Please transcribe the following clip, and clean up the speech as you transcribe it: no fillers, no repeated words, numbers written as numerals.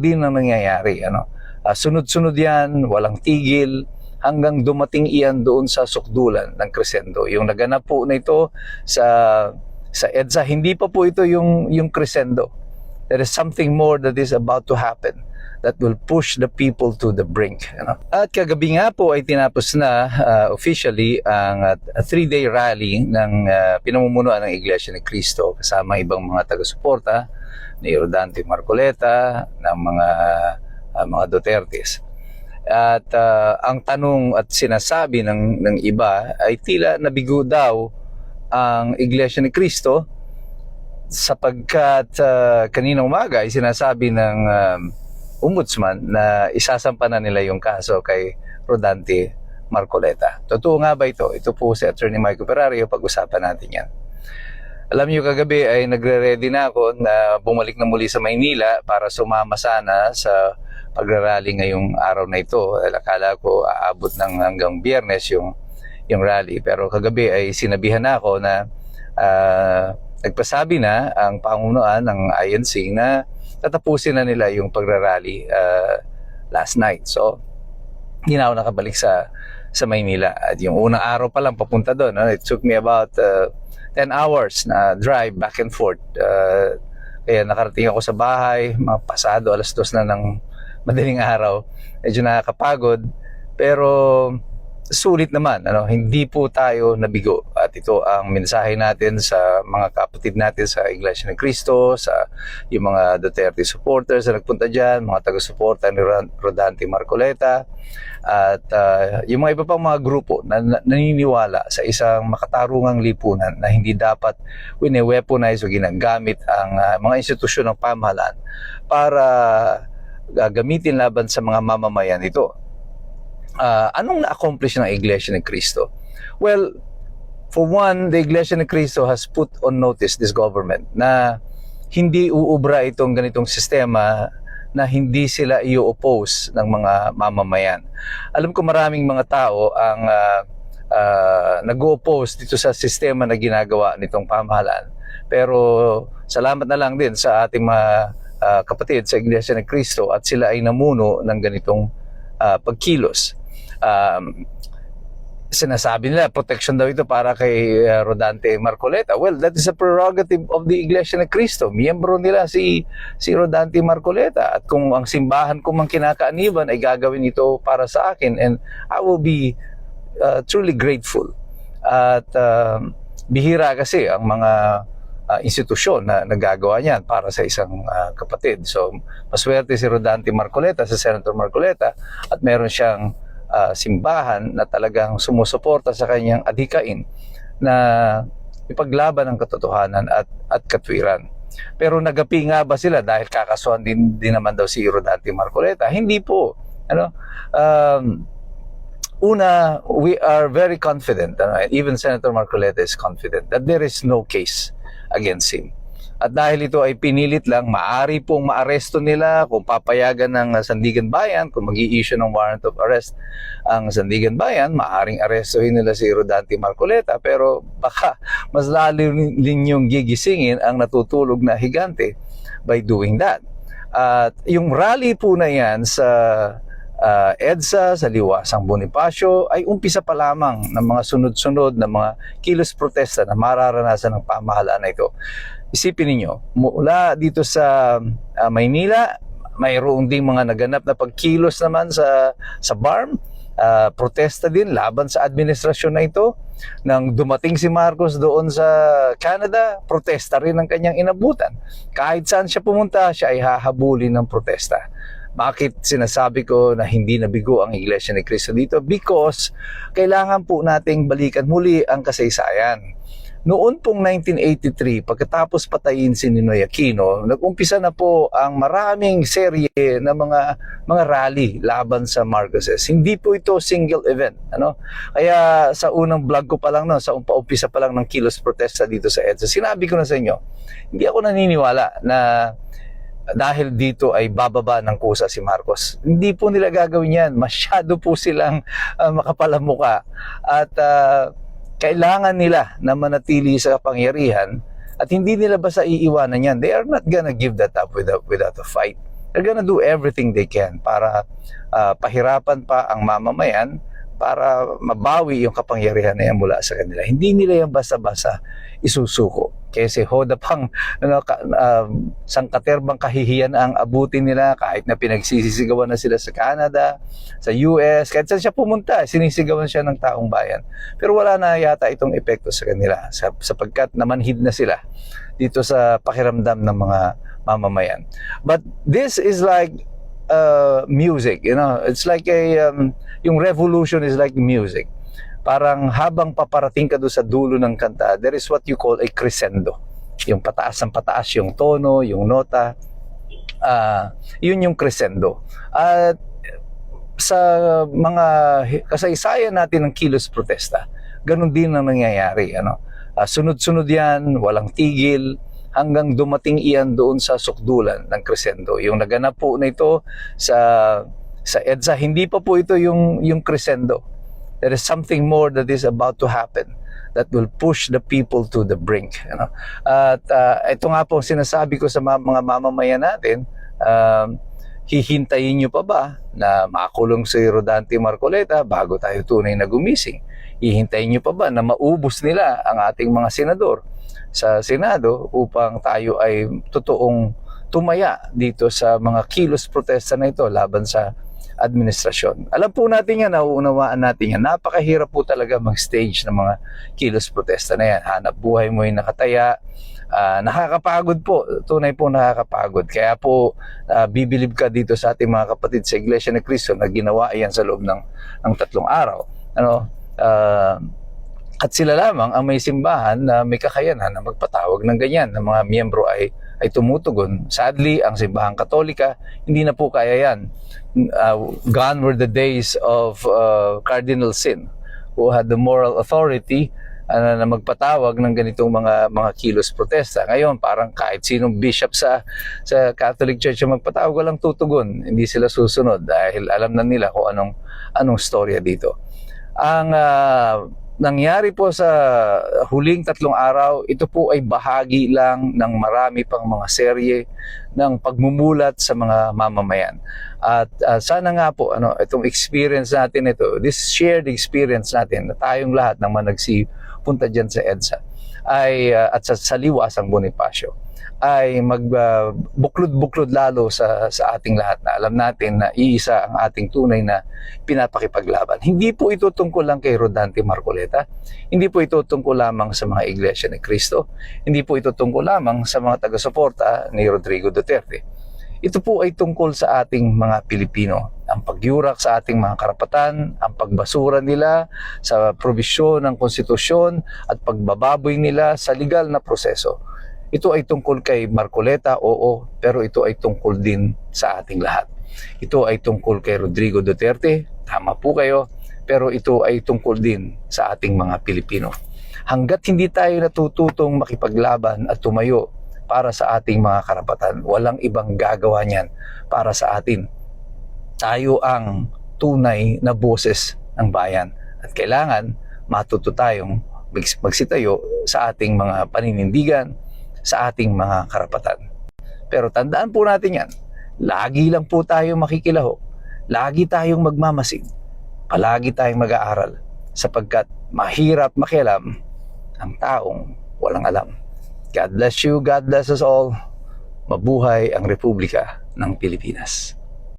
din ang nangyayari. Sunod-sunod yan, walang tigil, hanggang dumating iyan doon sa sukdulan ng Crescendo. Yung naganap po na ito sa EDSA, hindi pa po ito yung Crescendo. There is something more that is about to happen that will push the people to the brink. At kagabi nga po ay tinapos na officially ang 3-day rally ng pinamumunuan ng Iglesia ni Cristo kasama ibang mga taga-suporta ni Rodante Marcoleta, ng mga Dutertes. At ang tanong at sinasabi ng iba ay tila nabigo daw ang Iglesia ni Cristo sapagkat kanina umaga ay sinasabi ng ombudsman na isasampa na nila yung kaso kay Rodante Marcoleta. Totoo nga ba ito? Ito po si Attorney Michael Perario, pag-usapan natin yan. Alam niyo, kagabi ay nagre-ready na ako na bumalik na muli sa Maynila para sumama sana sa pagrarally ngayong araw na ito. Akala ko aabot ng hanggang Biyernes yung rally. Pero kagabi ay sinabihan na ako na nagpasabi na ang pamunuan ng INC na tatapusin na nila yung pagrarally last night. So, hindi na ako nakabalik sa Maynila. At yung unang araw pa lang papunta doon, it took me about 10 hours na drive back and forth. Kaya nakarating ako sa bahay, pasado 2:00 na ng madaling araw. Medyo nakakapagod, pero sulit naman, hindi po tayo nabigo. At ito ang mensahe natin sa mga kapatid natin sa Iglesia ni Cristo, sa yung mga Duterte supporters na nagpunta dyan, mga taga-suporta ni Rodante Marcoleta, at yung mga iba pang mga grupo na naniniwala sa isang makatarungang lipunan na hindi dapat wine-weaponize o ginagamit ang mga institusyon ng pamahalaan para gamitin laban sa mga mamamayan ito. Anong na-accomplish ng Iglesia ni Cristo? Well, for one, the Iglesia ni Cristo has put on notice this government na hindi uubra itong ganitong sistema na hindi sila i-oppose ng mga mamamayan. Alam ko maraming mga tao ang nag-oppose dito sa sistema na ginagawa nitong pamahalaan. Pero salamat na lang din sa ating mga kapatid sa Iglesia ni Cristo at sila ay namuno ng ganitong pagkilos. Sinasabi nila protection daw ito para kay Rodante Marcoleta. Well, that is a prerogative of the Iglesia ni Cristo. Miyembro nila si Rodante Marcoleta, at kung ang simbahan ko mang kinakaaniban ay gagawin ito para sa akin, and I will be truly grateful. At bihira kasi ang mga institusyon na nagagawa niyan para sa isang kapatid. So, maswerte si Rodante Marcoleta, si Senator Marcoleta, at meron siyang simbahan na talagang sumusuporta sa kanyang adhikain na ipaglaban ang katotohanan at katwiran. Pero nagapi nga ba sila dahil kakasuhan din naman daw si Rodante Marcoleta? Hindi po. Una, we are very confident, even Senator Marcoleta is confident that there is no case against him. At dahil ito ay pinilit lang, maari pong maaresto nila kung papayagan ng Sandigan Bayan, kung mag-i-issue ng warrant of arrest ang Sandigan Bayan, maaring arestuhin nila si Rodante Marcoleta, pero baka mas lalo ninyong gigisingin ang natutulog na higante by doing that. At yung rally po na yan sa EDSA, sa Liwasang Bonifacio, ay umpisa pa lamang ng mga sunod-sunod na mga kilos protesta na mararanasan ng pamahalaan na ito. Isipin ninyo, mula dito sa Maynila, mayroong ding mga naganap na pagkilos naman sa BARM, protesta din laban sa administrasyon na ito. Nang dumating si Marcos doon sa Canada, protesta rin ang kanyang inabutan. Kahit saan siya pumunta, siya ay hahabulin ng protesta. Bakit sinasabi ko na hindi nabigo ang Iglesia ni Cristo dito? Because kailangan po nating balikan muli ang kasaysayan. Noon pong 1983, pagkatapos patayin si Ninoy Aquino, nag-umpisa na po ang maraming serye na mga rally laban sa Marcoses. Hindi po ito single event. Kaya sa unang vlog ko pa lang, sa umpisa pa lang ng kilos protesta dito sa EDSA, sinabi ko na sa inyo, hindi ako naniniwala na dahil dito ay bababa ng kusa si Marcos. Hindi po nila gagawin yan. Masyado po silang makapalamuka. At kailangan nila na manatili sa kapangyarihan at hindi nila basta iiwanan yan. They are not gonna give that up without a fight. they're gonna do everything they can para pahirapan pa ang mamamayan para mabawi yung kapangyarihan na yan mula sa kanila. Hindi nila yan basta-basta isusuko. Kasi hoda pang sangkaterbang kahihiyan ang abutin nila kahit na pinagsisisigawan na sila sa Canada, sa US, kahit saan siya pumunta, sinisigawan siya ng taong bayan. Pero wala na yata itong epekto sa kanila sapagkat namanhid na sila dito sa pakiramdam ng mga mamamayan. But this is like music, you know, it's like yung revolution is like music. Parang habang paparating ka doon sa dulo ng kanta, there is what you call a crescendo. Yung pataas ng pataas, yung tono, yung nota, yun yung crescendo. At sa mga kasaysayan natin ng kilos protesta, ganun din ang nangyayari. Sunod-sunod yan, walang tigil, hanggang dumating iyan doon sa sukdulan ng crescendo. Yung naganap po na ito sa EDSA, hindi pa po ito yung crescendo. There is something more that is about to happen that will push the people to the brink. At ito nga po sinasabi ko sa mga mamamayan natin, hihintayin nyo pa ba na makulong si Rodante Marcoleta bago tayo tunay na gumising? Hihintayin nyo pa ba na maubos nila ang ating mga senador sa Senado upang tayo ay totoong tumaya dito sa mga kilos protesta na ito laban sa administrasyon? Alam po natin yan, nauunawaan natin yan. Napakahirap po talaga mag-stage ng mga kilos protesta na yan. Hanap buhay mo yung nakataya. Nakakapagod po, tunay po nakakapagod. Kaya po bibilib ka dito sa ating mga kapatid sa Iglesia ni Cristo na ginawa yan sa loob ng 3 araw. At sila lamang ang may simbahan na may kakayanan na magpatawag ng ganyan, na mga miyembro ay tumutugon. Sadly, ang simbahang Katolika, hindi na po kaya yan. Gone were the days of Cardinal Sin, who had the moral authority na magpatawag ng ganitong mga kilos protesta. Ngayon, parang kahit sinong bishop sa Catholic Church ang magpatawag, walang tutugon. Hindi sila susunod dahil alam na nila kung anong storya dito. Ang nangyari po sa huling 3 araw, ito po ay bahagi lang ng marami pang mga serye ng pagmumulat sa mga mamamayan. At sana nga po itong experience natin ito, this shared experience natin na tayong lahat ng managsipunta dyan sa EDSA at sa Liwasang Bonifacio ay magbuklod-buklod lalo sa ating lahat na alam natin na iisa ang ating tunay na pinapakipaglaban. Hindi po ito tungkol lang kay Rodante Marcoleta, hindi po ito tungkol lamang sa mga Iglesia ni Cristo, hindi po ito tungkol lamang sa mga taga-suporta ni Rodrigo Duterte. Ito po ay tungkol sa ating mga Pilipino, ang pagyurak sa ating mga karapatan, ang pagbasura nila sa probisyon ng konstitusyon at pagbababoy nila sa legal na proseso. Ito ay tungkol kay Marcoleta, oo, pero ito ay tungkol din sa ating lahat. Ito ay tungkol kay Rodrigo Duterte, tama po kayo, pero ito ay tungkol din sa ating mga Pilipino. Hanggat hindi tayo natututong makipaglaban at tumayo para sa ating mga karapatan, walang ibang gagawa niyan para sa atin. Tayo ang tunay na boses ng bayan at kailangan matuto tayong magsitayo sa ating mga paninindigan, sa ating mga karapatan. Pero tandaan po natin yan, lagi lang po tayo makikilaho, lagi tayong magmamasid, palagi tayong mag-aaral, sapagkat mahirap makialam ang taong walang alam. God bless you, God bless us all. Mabuhay ang Republika ng Pilipinas.